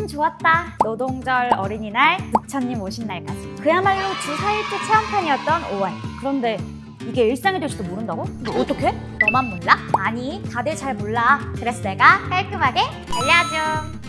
참 좋았다. 노동절, 어린이날, 부처님 오신 날까지. 그야말로 주 4일째 체험판이었던 5월. 그런데 이게 일상이 될지도 모른다고? 어떡해? 너만 몰라? 아니, 다들 잘 몰라. 그래서 내가 깔끔하게 알려줌.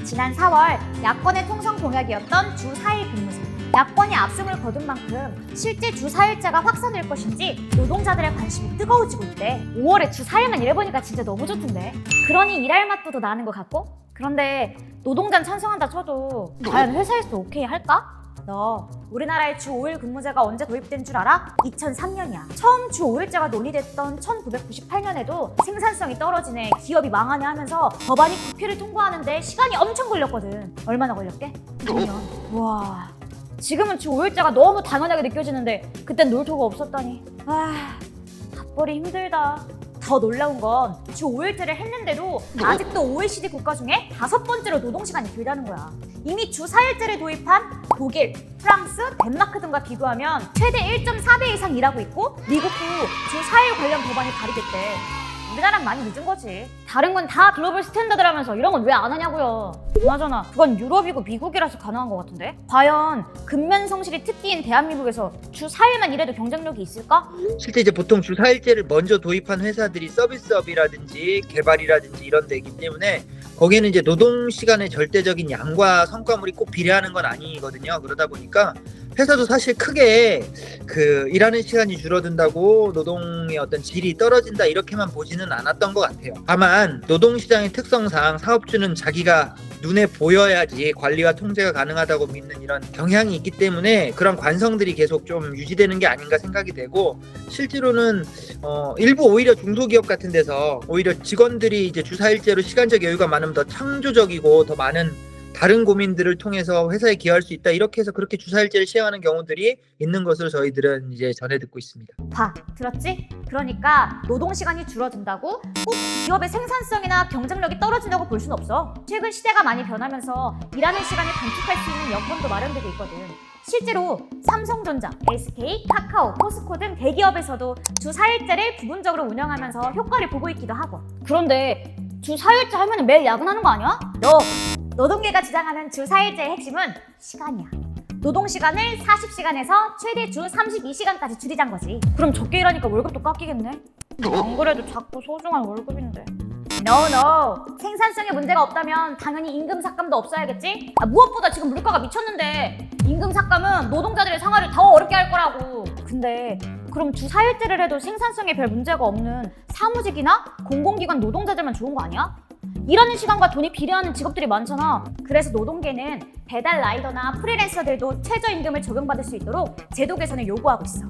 지난 4월 야권의 통상 공약이었던 주 4일 근무제. 야권이 압승을 거둔 만큼 실제 주 4일제가 확산될 것인지 노동자들의 관심이 뜨거워지고 있대. 5월에 주 4일만 일해보니까 진짜 너무 좋던데. 그러니 일할 맛도 더 나는 것 같고? 그런데 노동자는 찬성한다 쳐도 과연 회사에서 오케이 할까? 너 우리나라의 주 5일 근무제가 언제 도입된 줄 알아? 2003년이야. 처음 주 5일제가 논의됐던 1998년에도 생산성이 떨어지네, 기업이 망하네 하면서 법안이 국회를 통과하는데 시간이 엄청 걸렸거든. 얼마나 걸렸게? 2년. 와, 지금은 주 5일제가 너무 당연하게 느껴지는데 그땐 놀토가 없었다니. 밥벌이 힘들다. 더 놀라운 건 주 5일제를 했는데도 아직도 OECD 국가 중에 5번째로 노동시간이 길다는 거야. 이미 주 4일제를 도입한 독일, 프랑스, 덴마크 등과 비교하면 최대 1.4배 이상 일하고 있고 미국도 주 4일 관련 법안이 발의됐대. 우리나라는 많이 늦은 거지. 다른 건 다 글로벌 스탠다드라면서 이런 건 왜 안 하냐고요. 그나저나 그건 유럽이고 미국이라서 가능한 것 같은데? 과연 근면성실이 특기인 대한민국에서 주 4일만 일해도 경쟁력이 있을까? 실제 이제 보통 주 4일제를 먼저 도입한 회사들이 서비스업이라든지 개발이라든지 이런 데이기 때문에 거기에는 이제 노동 시간의 절대적인 양과 성과물이 꼭 비례하는 건 아니거든요. 그러다 보니까 회사도 사실 크게 일하는 시간이 줄어든다고 노동의 어떤 질이 떨어진다 이렇게만 보지는 않았던 것 같아요. 다만 노동시장의 특성상 사업주는 자기가 눈에 보여야지 관리와 통제가 가능하다고 믿는 이런 경향이 있기 때문에 그런 관성들이 계속 좀 유지되는 게 아닌가 생각이 되고, 실제로는 일부 오히려 중소기업 같은 데서 오히려 직원들이 이제 주 4일제로 시간적 여유가 많으면 더 창조적이고 더 많은 다른 고민들을 통해서 회사에 기여할 수 있다, 이렇게 해서 그렇게 주 4일제를 시행하는 경우들이 있는 것으로 저희들은 이제 전해 듣고 있습니다. 봐, 들었지? 그러니까 노동시간이 줄어든다고 꼭 기업의 생산성이나 경쟁력이 떨어진다고 볼 순 없어. 최근 시대가 많이 변하면서 일하는 시간을 단축할 수 있는 여건도 마련되고 있거든. 실제로 삼성전자, SK, 카카오, 포스코 등 대기업에서도 주 4일제를 부분적으로 운영하면서 효과를 보고 있기도 하고. 그런데 주 4일제 하면 매일 야근하는 거 아니야? 노동계가 주장하는 주 4일제의 핵심은 시간이야. 노동시간을 40시간에서 최대 주 32시간까지 줄이자는 거지. 그럼 적게 일하니까 월급도 깎이겠네? 안 그래도 자꾸 소중한 월급인데. No. 생산성에 문제가 없다면 당연히 임금 삭감도 없어야겠지? 무엇보다 지금 물가가 미쳤는데 임금 삭감은 노동자들의 생활을 더 어렵게 할 거라고. 근데 그럼 주 4일제를 해도 생산성에 별 문제가 없는 사무직이나 공공기관 노동자들만 좋은 거 아니야? 일하는 시간과 돈이 비례하는 직업들이 많잖아. 그래서 노동계는 배달 라이더나 프리랜서들도 최저임금을 적용받을 수 있도록 제도 개선을 요구하고 있어.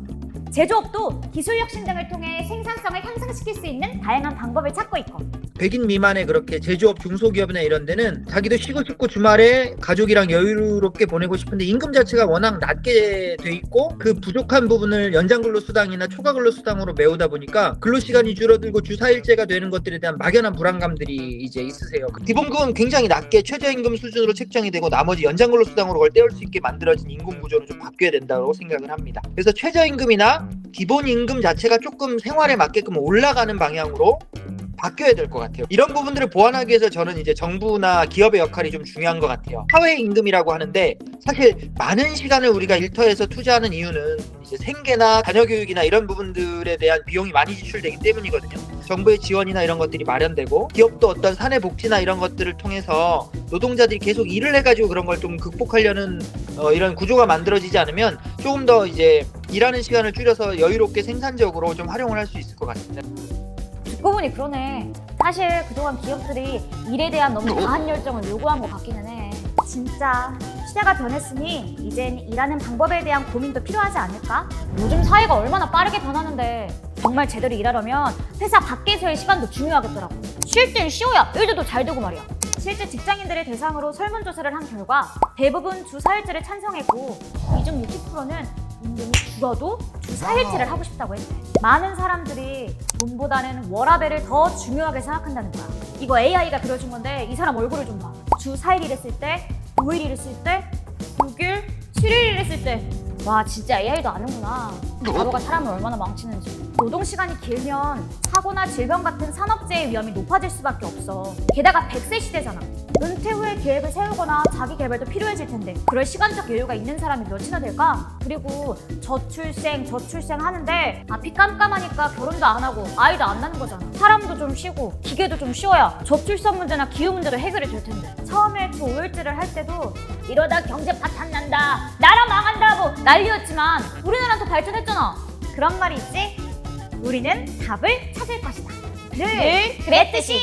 제조업도 기술 혁신 등을 통해 생산성을 향상시킬 수 있는 다양한 방법을 찾고 있고. 100인 미만의 그렇게 제조업 중소기업이나 이런 데는 자기도 쉬고 싶고 주말에 가족이랑 여유롭게 보내고 싶은데 임금 자체가 워낙 낮게 돼 있고 그 부족한 부분을 연장근로수당이나 초과근로수당으로 메우다 보니까 근로시간이 줄어들고 주 4일제가 되는 것들에 대한 막연한 불안감들이 이제 있으세요. 기본급은 굉장히 낮게 최저임금 수준으로 책정이 되고 나머지 연장근로수당으로 그걸 떼올 수 있게 만들어진 임금 구조는 좀 바뀌어야 된다고 생각을 합니다. 그래서 최저임금이나 기본임금 자체가 조금 생활에 맞게끔 올라가는 방향으로 바뀌어야 될 것 같아요. 이런 부분들을 보완하기 위해서 저는 이제 정부나 기업의 역할이 좀 중요한 것 같아요. 사회임금이라고 하는데 사실 많은 시간을 우리가 일터에서 투자하는 이유는 이제 생계나 자녀교육이나 이런 부분들에 대한 비용이 많이 지출되기 때문이거든요. 정부의 지원이나 이런 것들이 마련되고 기업도 어떤 사내 복지나 이런 것들을 통해서 노동자들이 계속 일을 해가지고 그런 걸 좀 극복하려는 이런 구조가 만들어지지 않으면 조금 더 이제 일하는 시간을 줄여서 여유롭게 생산적으로 좀 활용을 할 수 있을 것 같습니다. 듣고 보니 그러네. 사실 그동안 기업들이 일에 대한 너무 과한 열정을 요구한 것 같기는 해. 진짜 시대가 변했으니 이젠 일하는 방법에 대한 고민도 필요하지 않을까? 요즘 사회가 얼마나 빠르게 변하는데 정말 제대로 일하려면 회사 밖에서의 시간도 중요하겠더라고. 쉴 땐 쉬어야 일도 더 잘 되고 말이야. 실제 직장인들을 대상으로 설문조사를 한 결과 대부분 주 4일제를 찬성했고 이 중 60%는 임금이 줄어도 주 4일제를 하고 싶다고 했대. 많은 사람들이 돈보다는 워라밸을 더 중요하게 생각한다는 거야. 이거 AI가 그려준 건데 이 사람 얼굴을 좀 봐. 주 4일 일했을 때, 5일 일했을 때, 6일, 7일 일했을 때. 와, 진짜 AI도 아는구나. 과로가 사람을 얼마나 망치는지. 노동시간이 길면 사고나 질병 같은 산업재해 위험이 높아질 수밖에 없어. 게다가 100세 시대잖아. 은퇴 후에 계획을 세우거나 자기 개발도 필요해질 텐데 그럴 시간적 여유가 있는 사람이 몇이나 될까? 그리고 저출생 하는데 앞이 깜깜하니까 결혼도 안 하고 아이도 안 낳는 거잖아. 사람도 좀 쉬고 기계도 좀 쉬어야 저출산 문제나 기후 문제도 해결이 될 텐데. 처음에 주 5일제를 할 때도 이러다 경제 파탄 난다, 나라 망한다고 난리였지만 우리나라는 더 발전했잖아. 그런 말이 있지? 우리는 답을 찾을 것이다. 늘 그랬듯이.